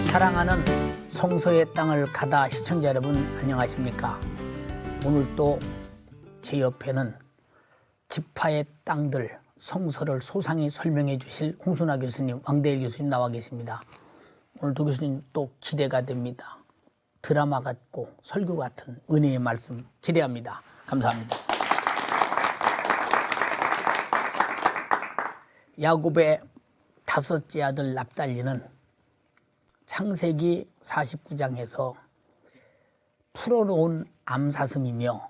사랑하는 성서의 땅을 가다 시청자 여러분 안녕하십니까? 오늘 또 제 옆에는 지파의 땅들 성서를 소상히 설명해 주실 홍순아 교수님, 왕대일 교수님 나와 계십니다. 오늘 두 교수님 또 기대가 됩니다. 드라마 같고 설교 같은 은혜의 말씀 기대합니다. 감사합니다. 야곱의 다섯째 아들 납달리는 창세기 49장에서 풀어놓은 암사슴이며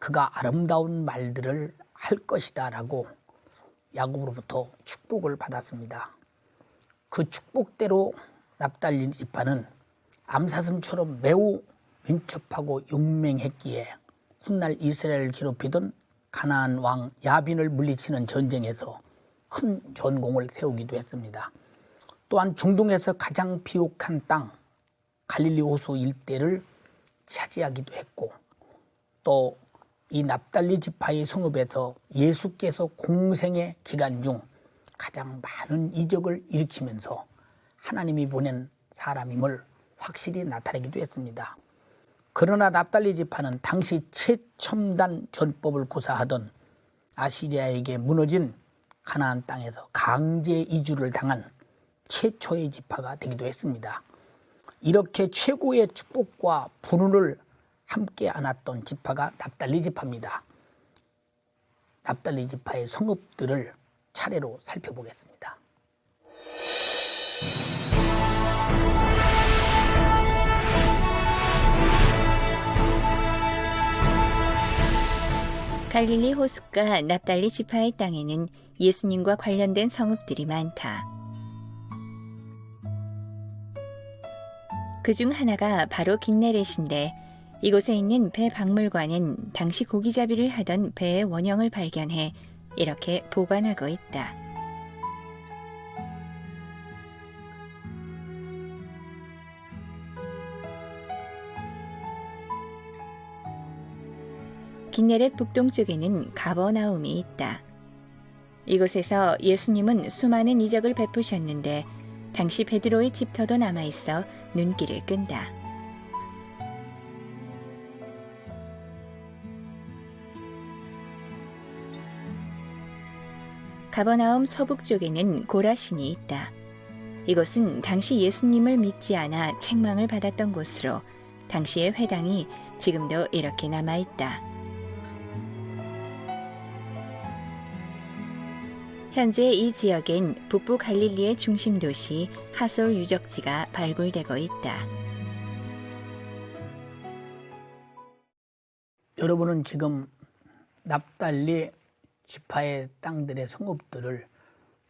그가 아름다운 말들을 할 것이다 라고 야곱으로부터 축복을 받았습니다. 그 축복대로 납달리 지파는 암사슴처럼 매우 민첩하고 용맹했기에 훗날 이스라엘을 괴롭히던 가나안 왕 야빈을 물리치는 전쟁에서 큰 전공을 세우기도 했습니다. 또한 중동에서 가장 비옥한 땅 갈릴리 호수 일대를 차지하기도 했고 또 이 납달리 지파의 성읍에서 예수께서 공생의 기간 중 가장 많은 이적을 일으키면서 하나님이 보낸 사람임을 확실히 나타내기도 했습니다. 그러나 납달리 지파는 당시 최첨단 전법을 구사하던 아시리아에게 무너진 가나안 땅에서 강제 이주를 당한 최초의 지파가 되기도 했습니다. 이렇게 최고의 축복과 분운을 함께 안았던 지파가 납달리 지파입니다. 납달리 지파의 성읍들을 차례로 살펴보겠습니다. 갈릴리 호숫가 납달리 지파의 땅에는 예수님과 관련된 성읍들이 많다. 그중 하나가 바로 긴네렛인데 이곳에 있는 배 박물관은 당시 고기잡이를 하던 배의 원형을 발견해 이렇게 보관하고 있다. 긴네렛 북동쪽에는 가버나움이 있다. 이곳에서 예수님은 수많은 이적을 베푸셨는데 당시 베드로의 집터도 남아있어 눈길을 끈다. 가버나움 서북쪽에는 고라신이 있다. 이곳은 당시 예수님을 믿지 않아 책망을 받았던 곳으로 당시의 회당이 지금도 이렇게 남아있다. 현재 이 지역엔 북부 갈릴리의 중심 도시 하솔 유적지가 발굴되고 있다. 여러분은 지금 납달리 지파의 땅들의 성읍들을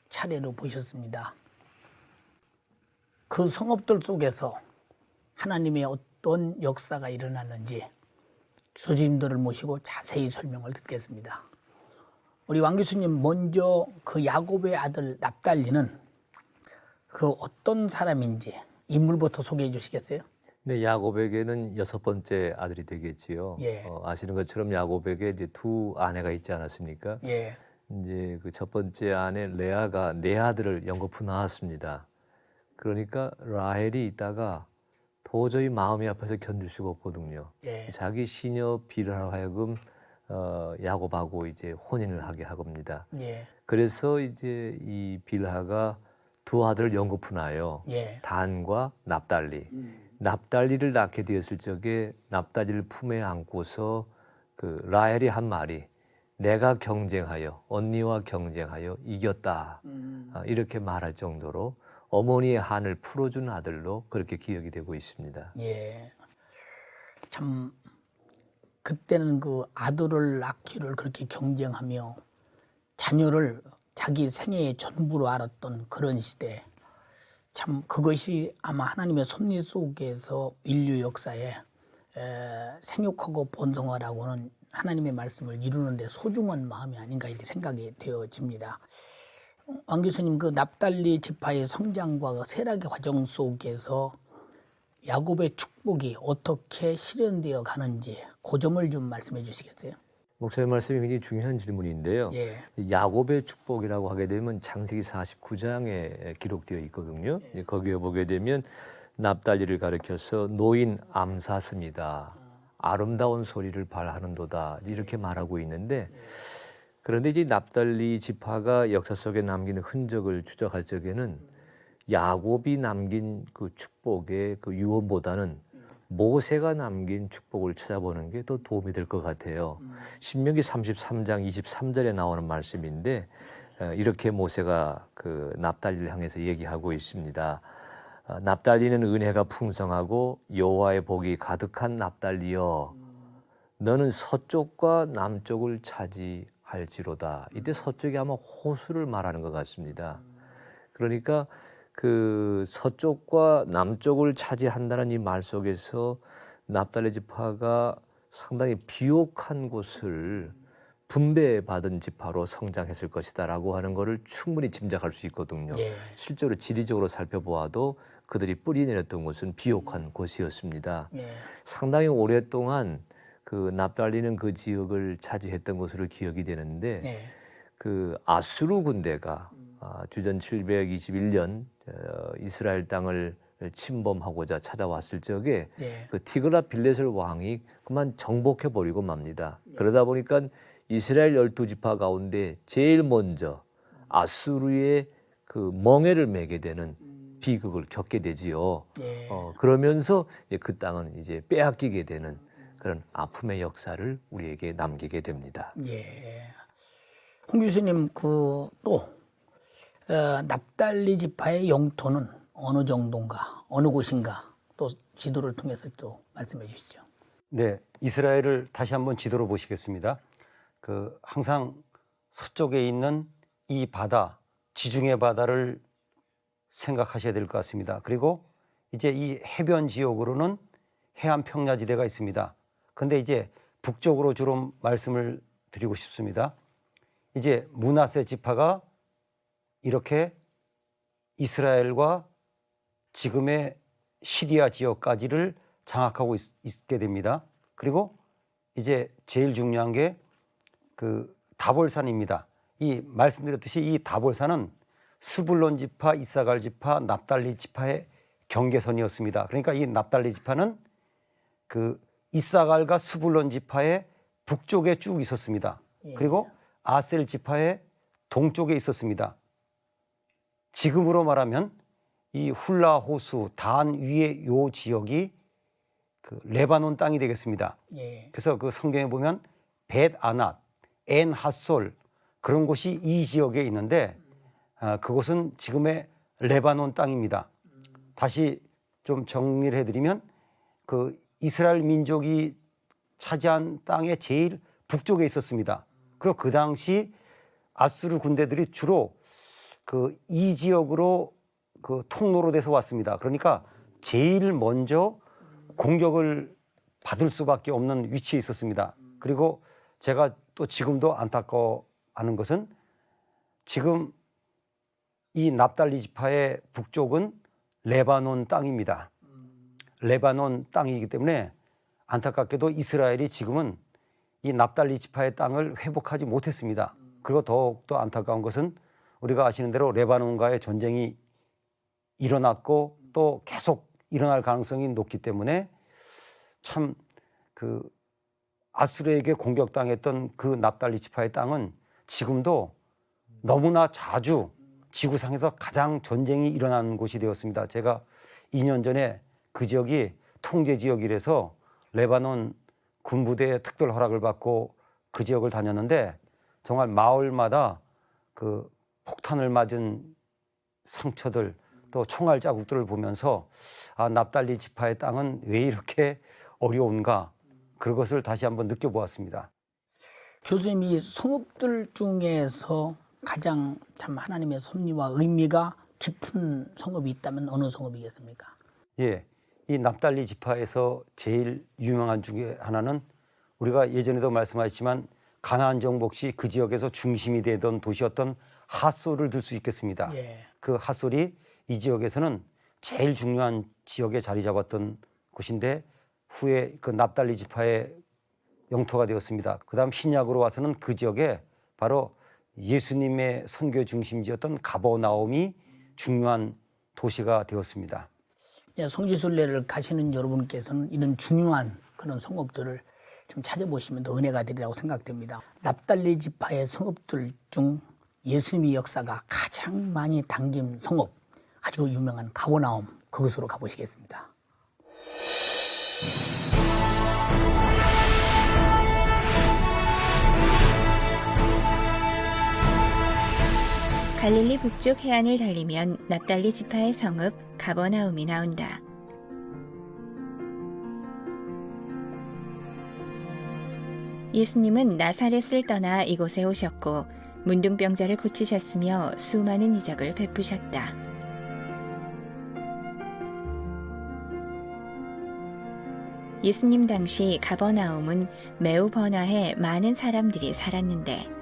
차례로 보셨습니다. 그 성읍들 속에서 하나님의 어떤 역사가 일어났는지 교수님들을 모시고 자세히 설명을 듣겠습니다. 우리 왕 교수님 먼저 그 야곱의 아들 납달리는 그 어떤 사람인지 인물부터 소개해 주시겠어요? 네, 야곱에게는 여섯 번째 아들이 되겠지요. 예. 아시는 것처럼 야곱에게 이제 두 아내가 있지 않았습니까? 예. 이제 그 첫 번째 아내 레아가 네 아들을 연거푸 낳았습니다. 그러니까 라헬이 있다가 도저히 마음이 아파서 견딜 수가 없거든요. 예. 자기 시녀 빌하로 하여금 야곱하고 이제 혼인을 하게 하겁니다. 예. 그래서 이제 이 빌하가 두 아들을 연거푸 낳아요. 예. 단과 납달리. 납달리를 낳게 되었을 적에 납달리를 품에 안고서 그 라헬이 한 말이 내가 경쟁하여 언니와 경쟁하여 이겼다. 이렇게 말할 정도로 어머니의 한을 풀어준 아들로 그렇게 기억이 되고 있습니다. 예. 참 그때는 그 아들을 낳기를 그렇게 경쟁하며 자녀를 자기 생애의 전부로 알았던 그런 시대. 참 그것이 아마 하나님의 섭리 속에서 인류 역사에 생육하고 번성하라고는 하나님의 말씀을 이루는 데 소중한 마음이 아닌가 이렇게 생각이 되어집니다. 왕 교수님, 그 납달리 지파의 성장과 그 세락의 과정 속에서 야곱의 축복이 어떻게 실현되어 가는지 그 점을 좀 말씀해 주시겠어요? 목사님 말씀이 굉장히 중요한 질문인데요. 예. 야곱의 축복이라고 하게 되면 창세기 49장에 기록되어 있거든요. 거기에 보게 되면 납달리를 가리켜서 노인 암사슴이다. 아름다운 소리를 발하는도다. 이렇게 말하고 있는데 그런데 이제 납달리 지파가 역사 속에 남기는 흔적을 추적할 적에는 야곱이 남긴 그 축복의 그 유언보다는 모세가 남긴 축복을 찾아보는 게 더 도움이 될 것 같아요. 신명기 33장 23절에 나오는 말씀인데 이렇게 모세가 그 납달리를 향해서 얘기하고 있습니다. 납달리는 은혜가 풍성하고 여호와의 복이 가득한 납달리여 너는 서쪽과 남쪽을 차지할지로다. 이때 서쪽이 아마 호수를 말하는 것 같습니다. 그러니까 그 서쪽과 남쪽을 차지한다는 이 말 속에서 납달리 지파가 상당히 비옥한 곳을 분배받은 지파로 성장했을 것이다라고 하는 것을 충분히 짐작할 수 있거든요. 예. 실제로 지리적으로 살펴보아도 그들이 뿌리 내렸던 곳은 비옥한 곳이었습니다. 예. 상당히 오랫동안 그 납달리는 그 지역을 차지했던 것으로 기억이 되는데 예. 그 아수르 군대가 주전 721년 이스라엘 땅을 침범하고자 찾아왔을 적에 예. 그 티글라 빌레셀 왕이 그만 정복해 버리고 맙니다. 그러다 보니까 이스라엘 12지파 가운데 제일 먼저 아수르의 그 멍에를 매게 되는 비극을 겪게 되지요. 예. 그러면서 그 땅은 이제 빼앗기게 되는 그런 아픔의 역사를 우리에게 남기게 됩니다. 예. 홍 교수님 그 또 납달리 지파의 영토는 어느 정도인가, 어느 곳인가 또 지도를 통해서 또 말씀해 주시죠. 네, 이스라엘을 다시 한번 지도로 보시겠습니다. 그 항상 서쪽에 있는 이 바다, 지중해 바다를 생각하셔야 될 것 같습니다. 그리고 이제 이 해변 지역으로는 해안 평야지대가 있습니다. 근데 이제 북쪽으로 주로 말씀을 드리고 싶습니다. 이제 므낫세 지파가 이렇게 이스라엘과 지금의 시리아 지역까지를 장악하고 있게 됩니다. 그리고 이제 제일 중요한 게 그 다볼산입니다. 이 말씀드렸듯이 이 다볼산은 스불론 지파, 이사갈 지파, 납달리 지파의 경계선이었습니다. 그러니까 이 납달리 지파는 그 이사갈과 스불론 지파의 북쪽에 쭉 있었습니다. 그리고 아셀 지파의 동쪽에 있었습니다. 지금으로 말하면 이 훌라 호수 단 위의 요 지역이 그 레바논 땅이 되겠습니다. 예. 그래서 그 성경에 보면 벳 아낫, 엔 핫솔 그런 곳이 이 지역에 있는데 그곳은 지금의 레바논 땅입니다. 다시 좀 정리를 해드리면 그 이스라엘 민족이 차지한 땅의 제일 북쪽에 있었습니다. 그리고 그 당시 아수르 군대들이 주로 그 이 지역으로 그 통로로 돼서 왔습니다. 그러니까 제일 먼저 공격을 받을 수밖에 없는 위치에 있었습니다. 그리고 제가 또 지금도 안타까워하는 것은 지금 이 납달리 지파의 북쪽은 레바논 땅입니다. 레바논 땅이기 때문에 안타깝게도 이스라엘이 지금은 이 납달리 지파의 땅을 회복하지 못했습니다. 그리고 더욱더 안타까운 것은 우리가 아시는 대로 레바논과의 전쟁이 일어났고 또 계속 일어날 가능성이 높기 때문에 참 그 아수르에게 공격당했던 그 납달리 지파의 땅은 지금도 너무나 자주 지구상에서 가장 전쟁이 일어나는 곳이 되었습니다. 제가 2년 전에 그 지역이 통제 지역이라서 레바논 군부대의 특별 허락을 받고 그 지역을 다녔는데 정말 마을마다 그 폭탄을 맞은 상처들 또 총알 자국들을 보면서 납달리 지파의 땅은 왜 이렇게 어려운가 그것을 다시 한번 느껴보았습니다. 교수님 이 성읍들 중에서 가장 참 하나님의 섭리와 의미가 깊은 성읍이 있다면 어느 성읍이겠습니까? 예, 이 납달리 지파에서 제일 유명한 중에 하나는 우리가 예전에도 말씀하셨지만 가나안 정복 시 그 지역에서 중심이 되던 도시였던 핫솔을 들 수 있겠습니다. 예. 그 핫솔이 이 지역에서는 제일 중요한 지역에 자리 잡았던 곳인데 후에 그 납달리 지파의 영토가 되었습니다. 그다음 신약으로 와서는 그 지역에 바로 예수님의 선교 중심지였던 가버나움이 중요한 도시가 되었습니다. 성지순례를 가시는 여러분께서는 이런 중요한 그런 성읍들을 좀 찾아보시면 더 은혜가 되리라고 생각됩니다. 납달리 지파의 성읍들 중 예수님의 역사가 가장 많이 담긴 성읍, 아주 유명한 가버나움, 그곳으로 가보시겠습니다. 갈릴리 북쪽 해안을 달리면 납달리 지파의 성읍 가버나움이 나온다. 예수님은 나사렛을 떠나 이곳에 오셨고 문둥병자를 고치셨으며 수많은 이적을 베푸셨다. 예수님 당시 가버나움은 매우 번화해 많은 사람들이 살았는데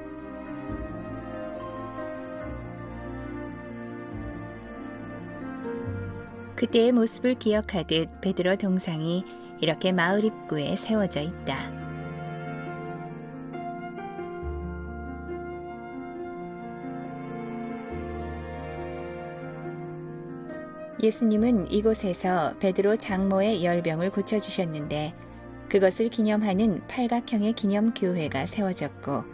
그때의 모습을 기억하듯 베드로 동상이 이렇게 마을 입구에 세워져 있다. 예수님은 이곳에서 베드로 장모의 열병을 고쳐주셨는데 그것을 기념하는 팔각형의 기념교회가 세워졌고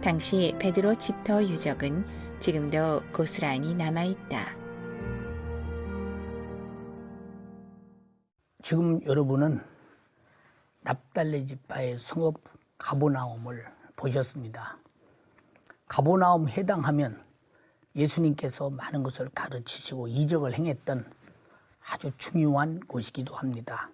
당시 베드로 집터 유적은 지금도 고스란히 남아있다. 지금 여러분은 납달리 지파의 성읍 가버나움을 보셨습니다. 가버나움 해당하면 예수님께서 많은 것을 가르치시고 이적을 행했던 아주 중요한 곳이기도 합니다.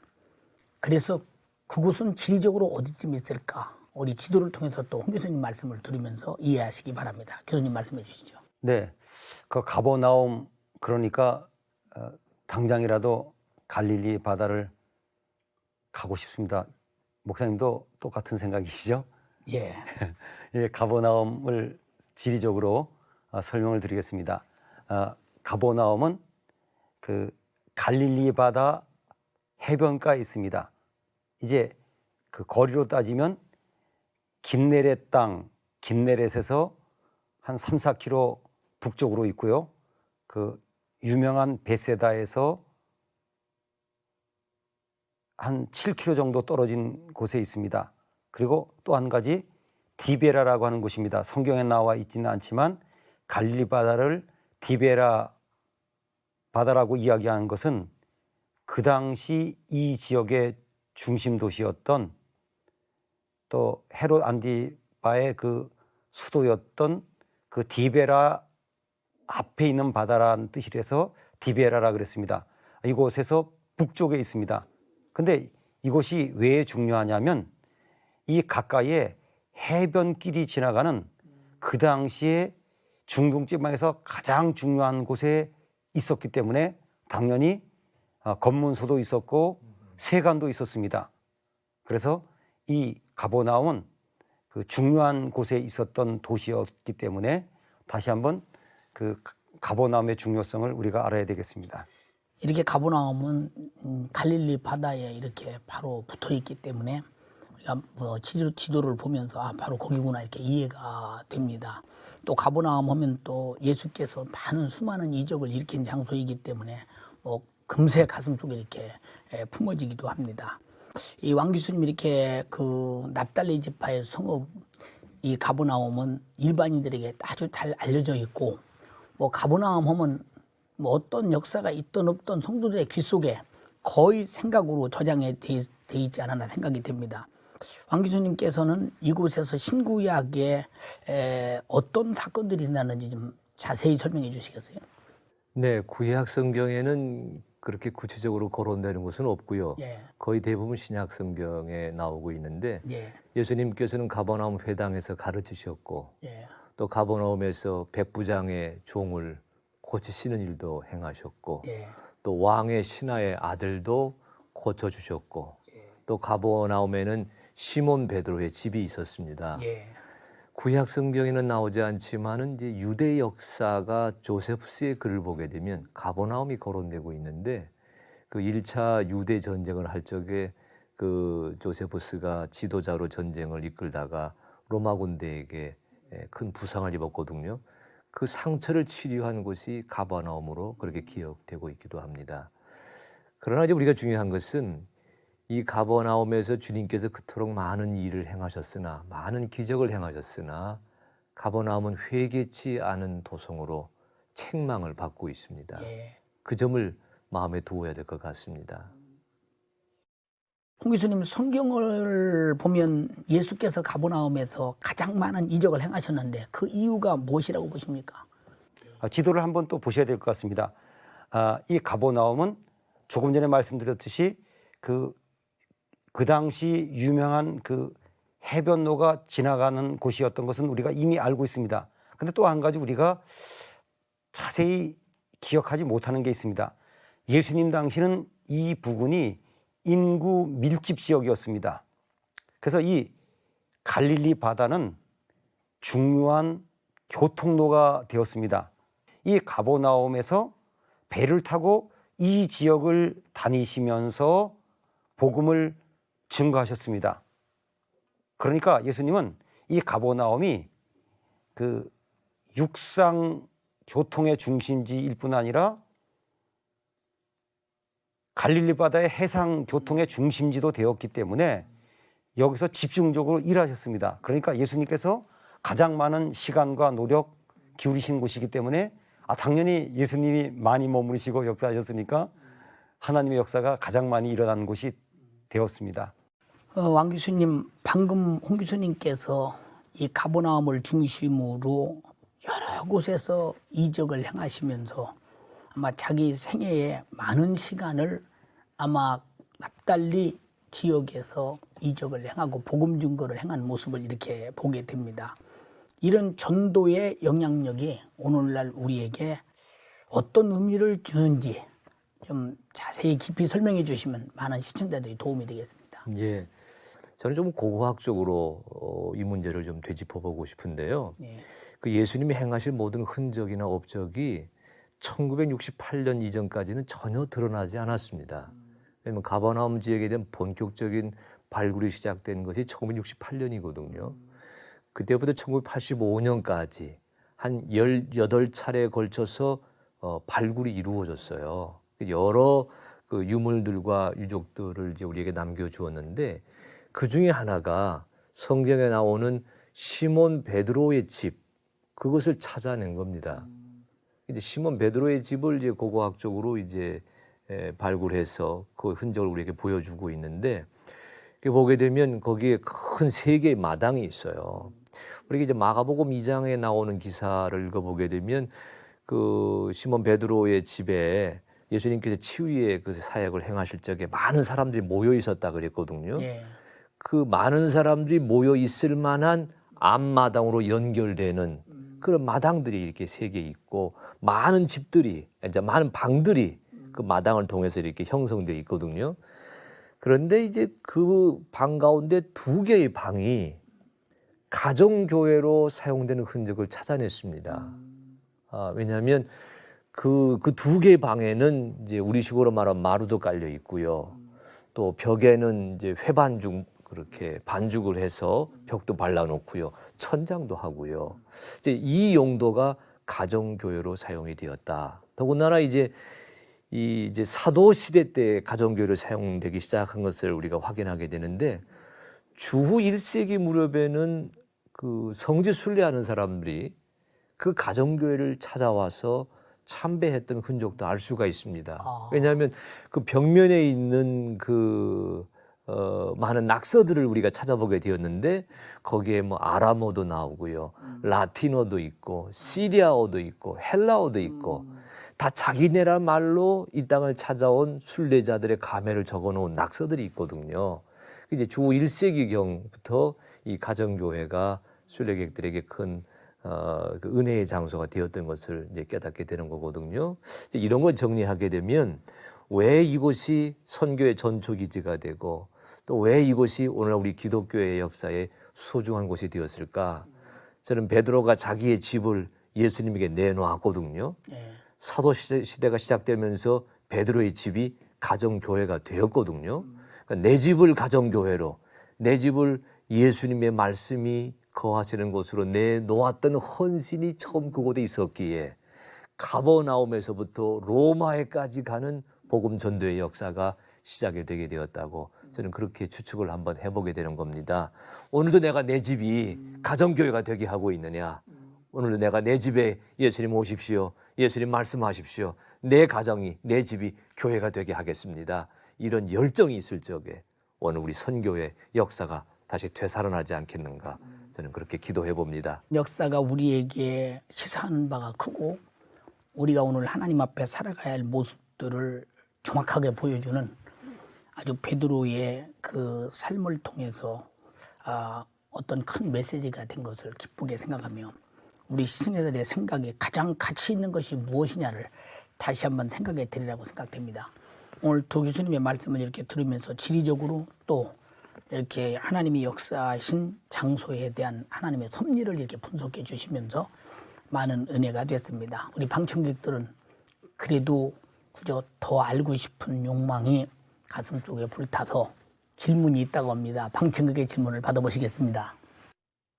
그래서 그곳은 지리적으로 어디쯤 있을까? 우리 지도를 통해서 또 홍 교수님 말씀을 들으면서 이해하시기 바랍니다. 교수님 말씀해 주시죠. 네, 그 가버나움 그러니까 당장이라도 갈릴리 바다를 가고 싶습니다. 목사님도 똑같은 생각이시죠? 예. 예, 가버나움을 지리적으로 설명을 드리겠습니다. 가버나움은 그 갈릴리 바다 해변가에 있습니다. 이제 그 거리로 따지면 긴네렛 땅, 긴네렛에서 한 3, 4km 북쪽으로 있고요. 그 유명한 베세다에서 한 7km 정도 떨어진 곳에 있습니다. 그리고 또 한 가지 디베라라고 하는 곳입니다. 성경에 나와 있지는 않지만 갈릴리 바다를 디베라 바다라고 이야기하는 것은 그 당시 이 지역의 중심 도시였던 또 헤롯 안디바의 그 수도였던 그 디베라 앞에 있는 바다라는 뜻이라서 디베라라 그랬습니다. 이곳에서 북쪽에 있습니다. 근데 이곳이 왜 중요하냐면 이 가까이에 해변길이 지나가는 그 당시에 중동지방에서 가장 중요한 곳에 있었기 때문에 당연히 검문소도 있었고 세관도 있었습니다. 그래서 이 가버나움은 그 중요한 곳에 있었던 도시였기 때문에 다시 한번 그 가버나움의 중요성을 우리가 알아야 되겠습니다. 이렇게 가버나움은 갈릴리 바다에 이렇게 바로 붙어 있기 때문에 우리가 뭐 지도를 보면서 바로 거기구나 이렇게 이해가 됩니다. 또 가버나움 하면 또 예수께서 수많은 이적을 일으킨 장소이기 때문에 뭐 금세 가슴 속에 이렇게 품어지기도 합니다. 이 왕 교수님 이렇게 그 납달리 지파의 성읍 이 가버나움은 일반인들에게 아주 잘 알려져 있고 뭐 가버나움 하면 뭐 어떤 역사가 있던 없던 성도들의 귀 속에 거의 생각으로 저장이 돼 있지 않았나 생각이 됩니다. 왕 교수님께서는 이곳에서 신구약에 어떤 사건들이 일어났는지 좀 자세히 설명해 주시겠어요? 네, 구약 성경에는 그렇게 구체적으로 거론되는 것은 없고요. 예. 거의 대부분 신약 성경에 나오고 있는데 예. 예수님께서는 가버나움 회당에서 가르치셨고 예. 또 가버나움에서 백부장의 종을 고치시는 일도 행하셨고 예. 또 왕의 신하의 아들도 고쳐주셨고 또 가버나움에는 시몬 베드로의 집이 있었습니다. 예. 구약 성경에는 나오지 않지만은 이제 유대 역사가 조세프스의 글을 보게 되면 가버나움이 거론되고 있는데 그 1차 유대 전쟁을 할 적에 그 조세푸스가 지도자로 전쟁을 이끌다가 로마 군대에게 큰 부상을 입었거든요. 그 상처를 치료한 곳이 가버나움으로 그렇게 기억되고 있기도 합니다. 그러나 이제 우리가 중요한 것은 이 가버나움에서 주님께서 그토록 많은 일을 행하셨으나, 많은 기적을 행하셨으나 가버나움은 회개치 않은 도성으로 책망을 받고 있습니다. 예. 그 점을 마음에 두어야 될 것 같습니다. 홍 교수님, 성경을 보면 예수께서 가버나움에서 가장 많은 이적을 행하셨는데 그 이유가 무엇이라고 보십니까? 지도를 한번 또 보셔야 될 것 같습니다. 이 가버나움은 조금 전에 말씀드렸듯이 그 당시 유명한 그 해변로가 지나가는 곳이었던 것은 우리가 이미 알고 있습니다. 그런데 또 한 가지 우리가 자세히 기억하지 못하는 게 있습니다. 예수님 당시는 이 부근이 인구 밀집 지역이었습니다. 그래서 이 갈릴리 바다는 중요한 교통로가 되었습니다. 이 가버나움에서 배를 타고 이 지역을 다니시면서 복음을 증거하셨습니다. 그러니까 예수님은 이 가버나움이 그 육상 교통의 중심지일 뿐 아니라 갈릴리 바다의 해상 교통의 중심지도 되었기 때문에 여기서 집중적으로 일하셨습니다. 그러니까 예수님께서 가장 많은 시간과 노력 기울이신 곳이기 때문에 당연히 예수님이 많이 머무르시고 역사하셨으니까 하나님의 역사가 가장 많이 일어나는 곳이 되었습니다. 왕 교수님, 방금 홍 교수님께서 이 가버나움을 중심으로 여러 곳에서 이적을 행하시면서 아마 자기 생애에 많은 시간을 아마 납달리 지역에서 이적을 행하고 복음 증거를 행한 모습을 이렇게 보게 됩니다. 이런 전도의 영향력이 오늘날 우리에게 어떤 의미를 주는지 좀 자세히 깊이 설명해 주시면 많은 시청자들이 도움이 되겠습니다. 예, 저는 좀 고고학적으로 이 문제를 좀 되짚어보고 싶은데요. 예. 그 예수님이 행하신 모든 흔적이나 업적이 1968년 이전까지는 전혀 드러나지 않았습니다. 왜냐하면 가버나움 지역에 대한 본격적인 발굴이 시작된 것이 1968년이거든요. 그때부터 1985년까지 한 18차례에 걸쳐서 발굴이 이루어졌어요. 여러 그 유물들과 유적들을 이제 우리에게 남겨주었는데 그 중에 하나가 성경에 나오는 시몬 베드로의 집, 그것을 찾아낸 겁니다. 이제 시몬 베드로의 집을 이제 고고학적으로 이제 발굴해서 그 흔적을 우리에게 보여주고 있는데, 보게 되면 거기에 큰 3개의 마당이 있어요. 우리가 이제 마가복음 2장에 나오는 기사를 읽어보게 되면 그 시몬 베드로의 집에 예수님께서 치유의 그 사역을 행하실 적에 많은 사람들이 모여 있었다 그랬거든요. 예. 그 많은 사람들이 모여 있을 만한 앞마당으로 연결되는 그런 마당들이 이렇게 3개 있고, 많은 집들이, 이제 많은 방들이 그 마당을 통해서 이렇게 형성되어 있거든요. 그런데 이제 그 방 가운데 2개의 방이 가정교회로 사용되는 흔적을 찾아냈습니다. 왜냐하면 그 2개의 방에는 이제 우리식으로 말하면 마루도 깔려 있고요. 또 벽에는 이제 회반죽, 그렇게 반죽을 해서 벽도 발라놓고요. 천장도 하고요. 이제 이 용도가 가정교회로 사용이 되었다. 더군다나 이제 사도 시대 때 가정교회로 사용되기 시작한 것을 우리가 확인하게 되는데, 주후 1세기 무렵에는 그 성지 순례하는 사람들이 그 가정교회를 찾아와서 참배했던 흔적도 알 수가 있습니다. 왜냐하면 그 벽면에 있는 그 많은 낙서들을 우리가 찾아보게 되었는데, 거기에 뭐 아람어도 나오고요, 라틴어도 있고, 시리아어도 있고, 헬라어도 있고, 다 자기네라 말로 이 땅을 찾아온 순례자들의 감회를 적어놓은 낙서들이 있거든요. 이제 주 1세기경부터 이 가정교회가 순례객들에게 큰 그 은혜의 장소가 되었던 것을 이제 깨닫게 되는 거거든요. 이제 이런 걸 정리하게 되면 왜 이곳이 선교의 전초기지가 되고, 또 왜 이곳이 오늘 우리 기독교의 역사에 소중한 곳이 되었을까? 저는 베드로가 자기의 집을 예수님에게 내놓았거든요. 예. 사도 시대가 시작되면서 베드로의 집이 가정교회가 되었거든요. 그러니까 내 집을 가정교회로, 내 집을 예수님의 말씀이 거하시는 곳으로 내놓았던 헌신이 처음 그곳에 있었기에 가버나움에서부터 로마에까지 가는 복음 전도의 역사가 시작이 되게 되었다고 저는 그렇게 추측을 한번 해보게 되는 겁니다. 오늘도 내가 내 집이 가정교회가 되게 하고 있느냐? 오늘도 내가 내 집에 예수님 오십시오. 예수님 말씀하십시오. 내 가정이, 내 집이 교회가 되게 하겠습니다. 이런 열정이 있을 적에 오늘 우리 선교의 역사가 다시 되살아나지 않겠는가? 저는 그렇게 기도해 봅니다. 역사가 우리에게 시사하는 바가 크고 우리가 오늘 하나님 앞에 살아가야 할 모습들을 정확하게 보여주는 아주 베드로의 그 삶을 통해서 어떤 큰 메시지가 된 것을 기쁘게 생각하며 우리 시청자들의 생각에 가장 가치 있는 것이 무엇이냐를 다시 한번 생각해 드리라고 생각됩니다. 오늘 두 교수님의 말씀을 이렇게 들으면서 지리적으로 또 이렇게 하나님이 역사하신 장소에 대한 하나님의 섭리를 이렇게 분석해 주시면서 많은 은혜가 됐습니다. 우리 방청객들은 그래도 그저 더 알고 싶은 욕망이 가슴 속에 불타서 질문이 있다고 합니다. 방청객의 질문을 받아보시겠습니다.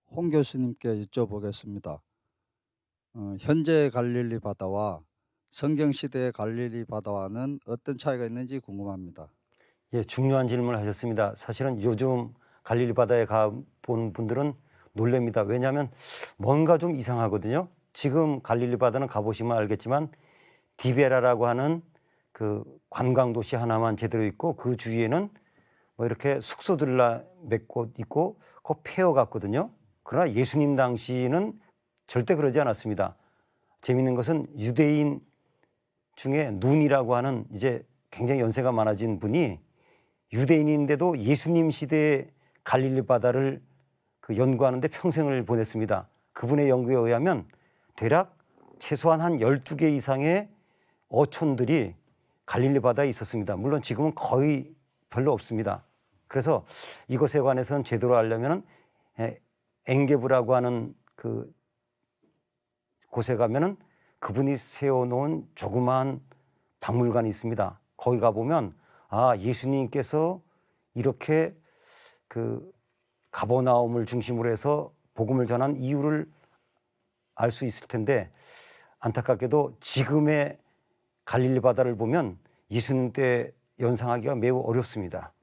홍 교수님께 여쭤보겠습니다. 현재 갈릴리 바다와 성경시대의 갈릴리 바다와는 어떤 차이가 있는지 궁금합니다. 예, 중요한 질문을 하셨습니다. 사실은 요즘 갈릴리 바다에 가본 분들은 놀랍니다. 왜냐하면 뭔가 좀 이상하거든요. 지금 갈릴리 바다는 가보시면 알겠지만 디베라라고 하는 그 관광도시 하나만 제대로 있고 그 주위에는 뭐 이렇게 숙소들라 몇 곳 있고 그 폐허 같거든요. 그러나 예수님 당시는 절대 그러지 않았습니다. 재미있는 것은 유대인 중에 눈이라고 하는 이제 굉장히 연세가 많아진 분이 유대인인데도 예수님 시대의 갈릴리 바다를 그 연구하는데 평생을 보냈습니다. 그분의 연구에 의하면 대략 최소한 한 12개 이상의 어촌들이 갈릴리 바다에 있었습니다. 물론 지금은 거의 별로 없습니다. 그래서 이것에 관해서는 제대로 알려면 엥게브라고 하는 그 곳에 가면은 그분이 세워놓은 조그마한 박물관이 있습니다. 거기 가보면 예수님께서 이렇게 그 가버나움을 중심으로 해서 복음을 전한 이유를 알 수 있을 텐데 안타깝게도 지금의 갈릴리 바다를 보면 예수님 때 연상하기가 매우 어렵습니다.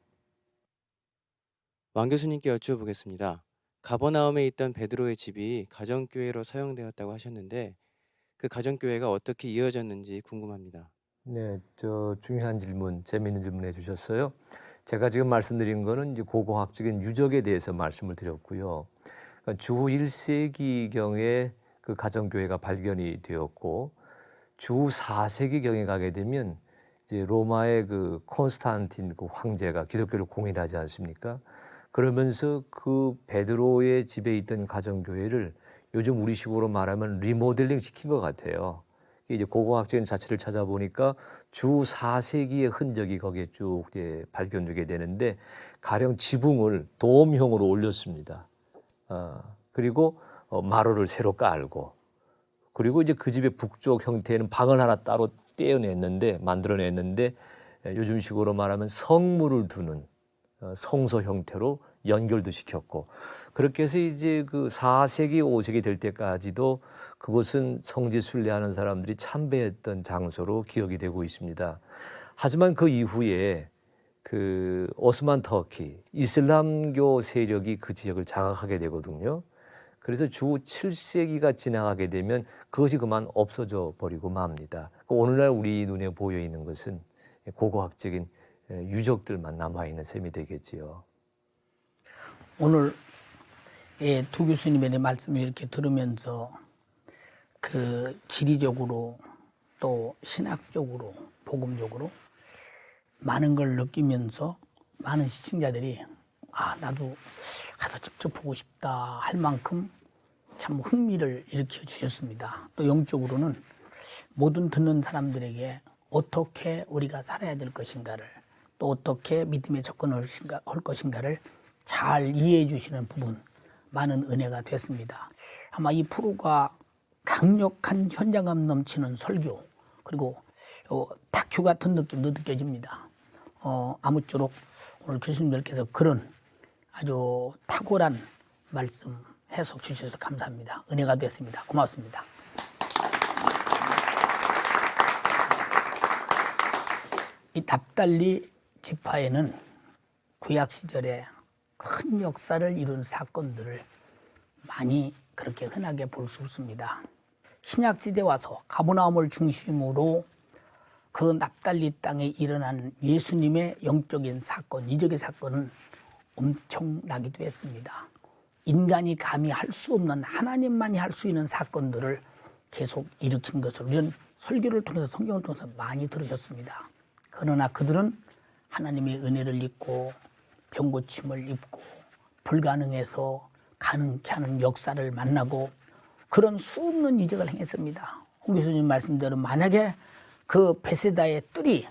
왕 교수님께 여쭤보겠습니다. 가버나움에 있던 베드로의 집이 가정교회로 사용되었다고 하셨는데 그 가정교회가 어떻게 이어졌는지 궁금합니다. 네, 중요한 질문, 재미있는 질문 해주셨어요. 제가 지금 말씀드린 거는 이제 고고학적인 유적에 대해서 말씀을 드렸고요. 그러니까 주 1세기경에 그 가정교회가 발견이 되었고 주 4세기경에 가게 되면 이제 로마의 그 콘스탄틴 그 황제가 기독교를 공인하지 않습니까? 그러면서 그 베드로의 집에 있던 가정교회를 요즘 우리식으로 말하면 리모델링 시킨 것 같아요. 이제 고고학적인 자체를 찾아보니까 주 4세기의 흔적이 거기에 쭉 이제 발견되게 되는데 가령 지붕을 돔형으로 올렸습니다. 그리고 마루를 새로 깔고 그리고 이제 그 집의 북쪽 형태에는 방을 하나 따로 만들어냈는데 요즘식으로 말하면 성물을 두는 성소 형태로 연결도 시켰고 그렇게 해서 이제 그 4세기, 5세기 될 때까지도 그곳은 성지 순례하는 사람들이 참배했던 장소로 기억이 되고 있습니다. 하지만 그 이후에 그 오스만 터키, 이슬람교 세력이 그 지역을 장악하게 되거든요. 그래서 주 7세기가 지나가게 되면 그것이 그만 없어져 버리고 맙니다. 오늘날 우리 눈에 보여 있는 것은 고고학적인 유적들만 남아있는 셈이 되겠지요. 오늘 두 교수님의 말씀을 이렇게 들으면서 그 지리적으로 또 신학적으로 복음적으로 많은 걸 느끼면서 많은 시청자들이 나도 가서 직접 보고 싶다 할 만큼 참 흥미를 일으켜 주셨습니다. 또 영적으로는 모든 듣는 사람들에게 어떻게 우리가 살아야 될 것인가를 또 어떻게 믿음에 접근할 것인가를 잘 이해해 주시는 부분 많은 은혜가 됐습니다. 아마 이 프로가 강력한 현장감 넘치는 설교 그리고 다큐 같은 느낌도 느껴집니다. 아무쪼록 오늘 교수님들께서 그런 아주 탁월한 말씀 해석 주셔서 감사합니다. 은혜가 됐습니다. 고맙습니다. 이 납달리 지파에는 구약 시절에 큰 역사를 이룬 사건들을 많이 그렇게 흔하게 볼 수 없습니다. 신약시대 와서 가버나움을 중심으로 그 납달리 땅에 일어난 예수님의 영적인 사건, 이적의 사건은 엄청나기도 했습니다. 인간이 감히 할 수 없는, 하나님만이 할 수 있는 사건들을 계속 일으킨 것을 우리는 설교를 통해서, 성경을 통해서 많이 들으셨습니다. 그러나 그들은 하나님의 은혜를 입고 병고침을 입고 불가능해서 가능케 하는 역사를 만나고 그런 수없는 이적을 행했습니다. 홍 교수님 말씀대로 만약에 그 베세다의 뜰이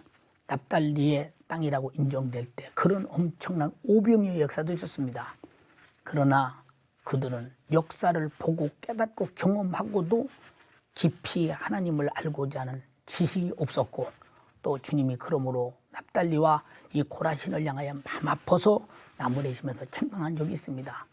납달리의 땅이라고 인정될 때 그런 엄청난 오병이어의 역사도 있었습니다. 그러나 그들은 역사를 보고 깨닫고 경험하고도 깊이 하나님을 알고자 하는 지식이 없었고 또 주님이 그러므로 납달리와 이 고라신을 향하여 마음 아파서 나무래시면서 책망한 적이 있습니다.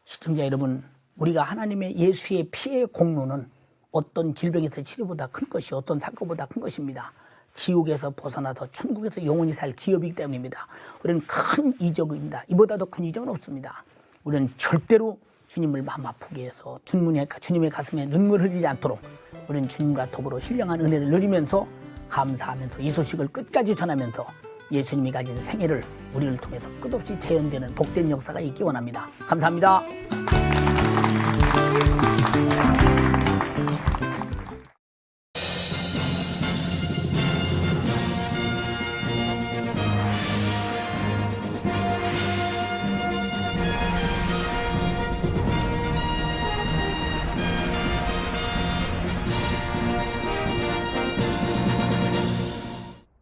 시청자 여러분, 우리가 하나님의 예수의 피의 공로는 어떤 질병에서 치료보다 큰 것이 어떤 사건보다 큰 것입니다. 지옥에서 벗어나서 천국에서 영원히 살 기업이기 때문입니다. 우리는 큰 이적입니다. 이보다 더 큰 이적은 없습니다. 우리는 절대로 주님을 마음 아프게 해서 주님의 가슴에 눈물 흘리지 않도록 우리는 주님과 더불어 신령한 은혜를 누리면서 감사하면서 이 소식을 끝까지 전하면서 예수님이 가진 생애를 우리를 통해서 끝없이 재현되는 복된 역사가 있기 원합니다. 감사합니다.